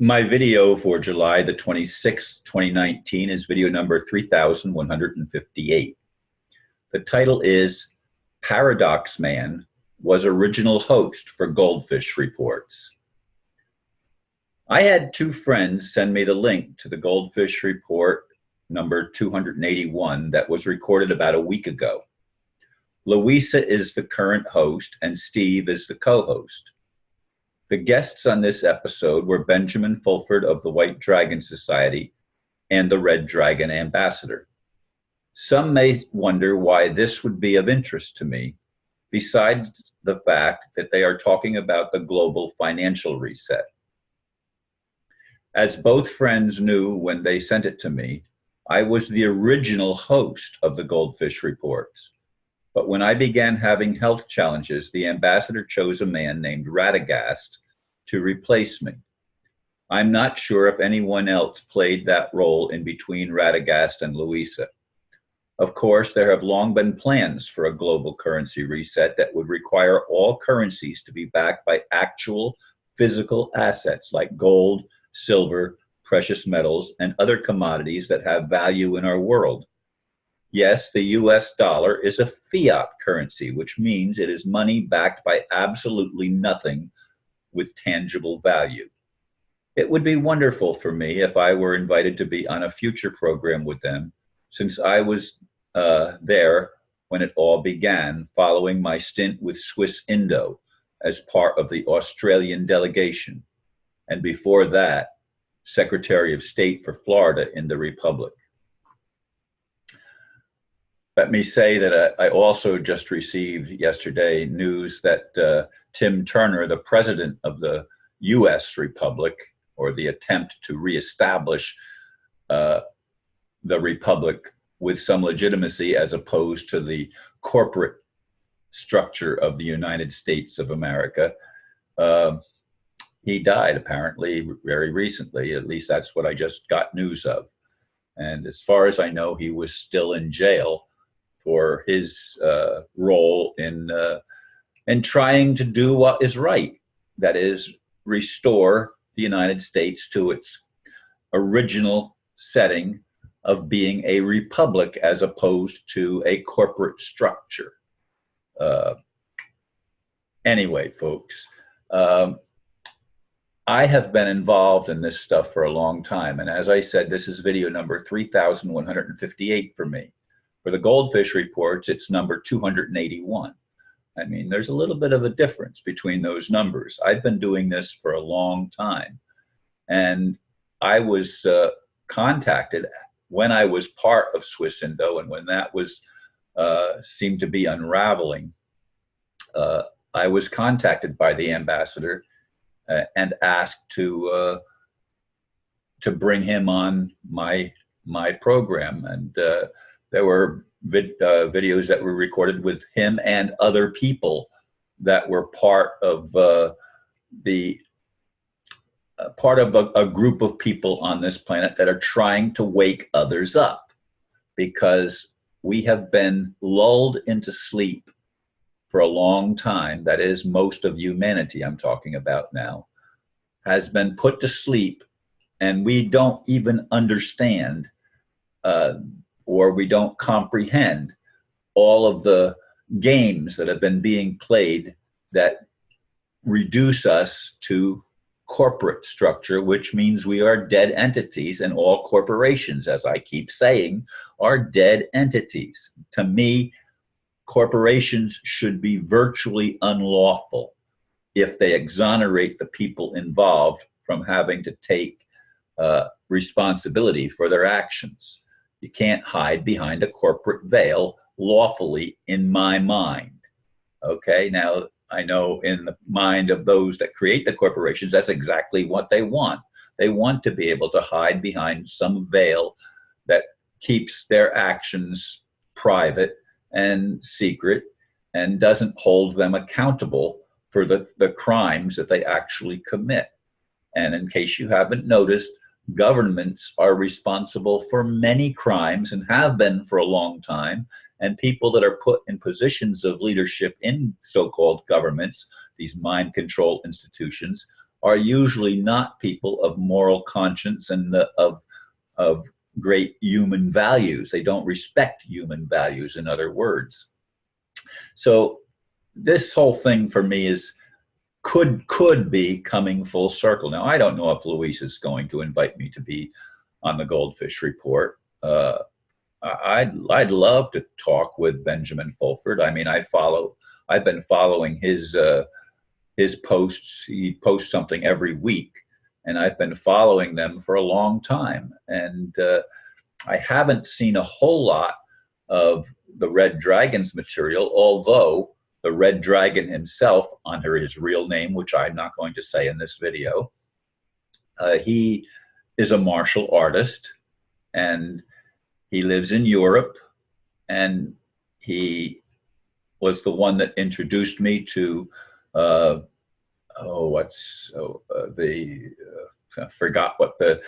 My video for July the 26th, 2019 is video number 3158. The title is Paradoxman was original host for Goldfish Reports. I had two friends send me the link to the Goldfish Report number 281 that was recorded about a week ago. Louisa is the current host and Steve is the co-host. The guests on this episode were Benjamin Fulford of the White Dragon Society and the Red Dragon Ambassador. Some may wonder why this would be of interest to me, besides the fact that they are talking about the global financial reset. As both friends knew when they sent it to me, I was the original host of the Goldfish Reports. But when I began having health challenges, the ambassador chose a man named Radagast to replace me. I'm not sure if anyone else played that role in between Radagast and Louisa. Of course, there have long been plans for a global currency reset that would require all currencies to be backed by actual physical assets like gold, silver, precious metals, and other commodities that have value in our world. Yes, the US dollar is a fiat currency, which means it is money backed by absolutely nothing with tangible value. It would be wonderful for me if I were invited to be on a future program with them, since I was there when it all began, following my stint with Swiss Indo as part of the Australian delegation, and before that, Secretary of State for Florida in the Republic. Let me say that I also just received yesterday news that Tim Turner, the president of the US Republic, or the attempt to reestablish the Republic with some legitimacy as opposed to the corporate structure of the United States of America, he died apparently very recently. At least that's what I just got news of. And as far as I know, he was still in jail for his role in trying to do what is right. That is, restore the United States to its original setting of being a republic as opposed to a corporate structure. Anyway, folks, I have been involved in this stuff for a long time. And as I said, this is video number 3158 for me. For the Goldfish Reports, it's number 281. I mean, there's a little bit of a difference between those numbers. I've been doing this for a long time. And I was contacted when I was part of Swiss Indo, and when that was seemed to be unraveling. I was contacted by the ambassador and asked to bring him on my program. And there were videos that were recorded with him and other people that were part of a group of people on this planet that are trying to wake others up, because we have been lulled into sleep for a long time. That is, most of humanity I'm talking about now has been put to sleep, and we don't even understand or we don't comprehend all of the games that have been being played that reduce us to corporate structure, which means we are dead entities, and all corporations, as I keep saying, are dead entities. To me, corporations should be virtually unlawful if they exonerate the people involved from having to take responsibility for their actions. You can't hide behind a corporate veil lawfully, in my mind. Okay, now I know in the mind of those that create the corporations, that's exactly what they want. They want to be able to hide behind some veil that keeps their actions private and secret and doesn't hold them accountable for the crimes that they actually commit. And in case you haven't noticed, governments are responsible for many crimes and have been for a long time. And people that are put in positions of leadership in so-called governments, these mind control institutions, are usually not people of moral conscience and of great human values. They don't respect human values, in other words. So this whole thing for me is could be coming full circle. Now, I don't know if Louisa is going to invite me to be on the Goldfish Report. I'd love to talk with Benjamin Fulford. I mean, I've been following his posts. He posts something every week, and I've been following them for a long time. And I haven't seen a whole lot of the Red Dragon's material, although the Red Dragon himself, under his real name, which I'm not going to say in this video, he is a martial artist, and he lives in Europe, and he was the one that introduced me to I forgot what the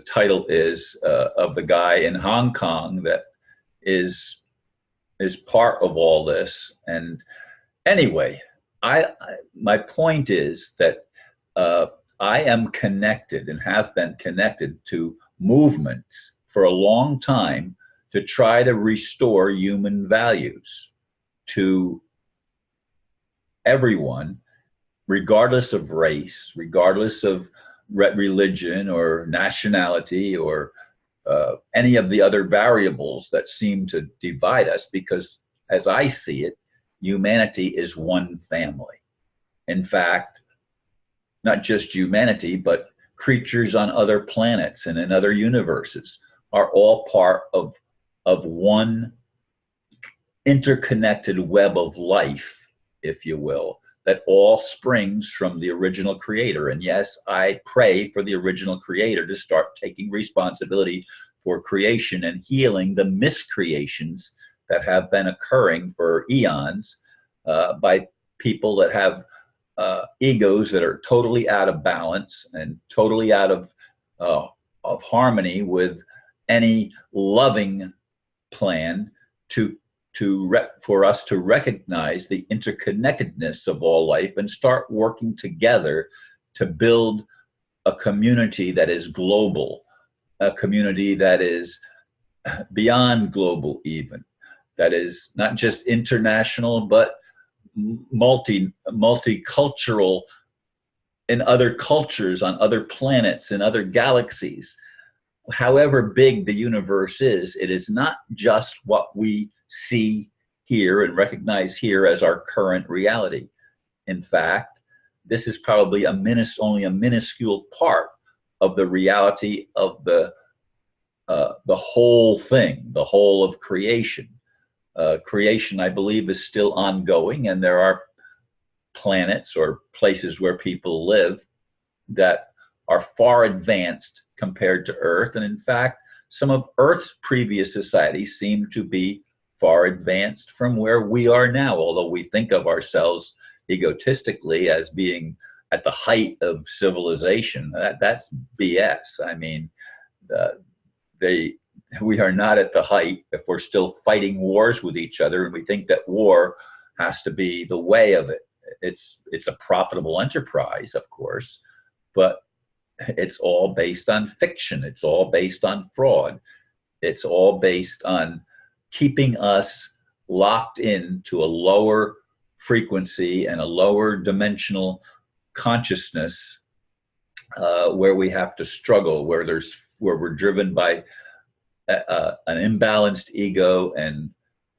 title is of the guy in Hong Kong that is part of all this. And anyway, my point is that I am connected and have been connected to movements for a long time to try to restore human values to everyone, regardless of race, regardless of religion or nationality or any of the other variables that seem to divide us, because as I see it, humanity is one family. In fact, not just humanity, but creatures on other planets and in other universes are all part of one interconnected web of life, if you will, that all springs from the original creator. And yes, I pray for the original creator to start taking responsibility for creation and healing the miscreations that have been occurring for eons by people that have egos that are totally out of balance and totally out of harmony with any loving plan for us to recognize the interconnectedness of all life and start working together to build a community that is global, a community that is beyond global even, that is not just international, but multicultural in other cultures, on other planets, in other galaxies. However big the universe is, it is not just what we see here and recognize here as our current reality. In fact, this is probably only a minuscule part of the reality of the whole thing, the whole of creation. Creation, I believe, is still ongoing, and there are planets or places where people live that are far advanced compared to Earth. And in fact, some of Earth's previous societies seem to be far advanced from where we are now, although we think of ourselves egotistically as being at the height of civilization. That's BS. I mean, we are not at the height if we're still fighting wars with each other, and we think that war has to be the way of it. It's a profitable enterprise, of course, but it's all based on fiction. It's all based on fraud. It's all based on keeping us locked into a lower frequency and a lower dimensional consciousness where we have to struggle, where we're driven by an imbalanced ego and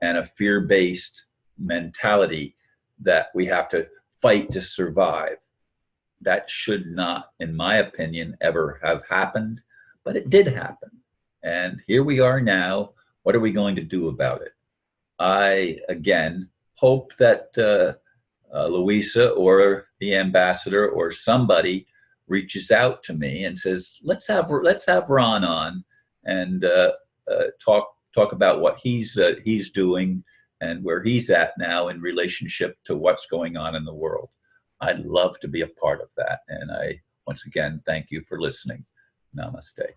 a fear-based mentality that we have to fight to survive. That should not, in my opinion, ever have happened, but it did happen. And here we are now. What are we going to do about it? I, again, hope that Louisa or the ambassador or somebody reaches out to me and says, let's have Ron on and talk about what he's doing and where he's at now in relationship to what's going on in the world. I'd love to be a part of that. And I, once again, thank you for listening. Namaste.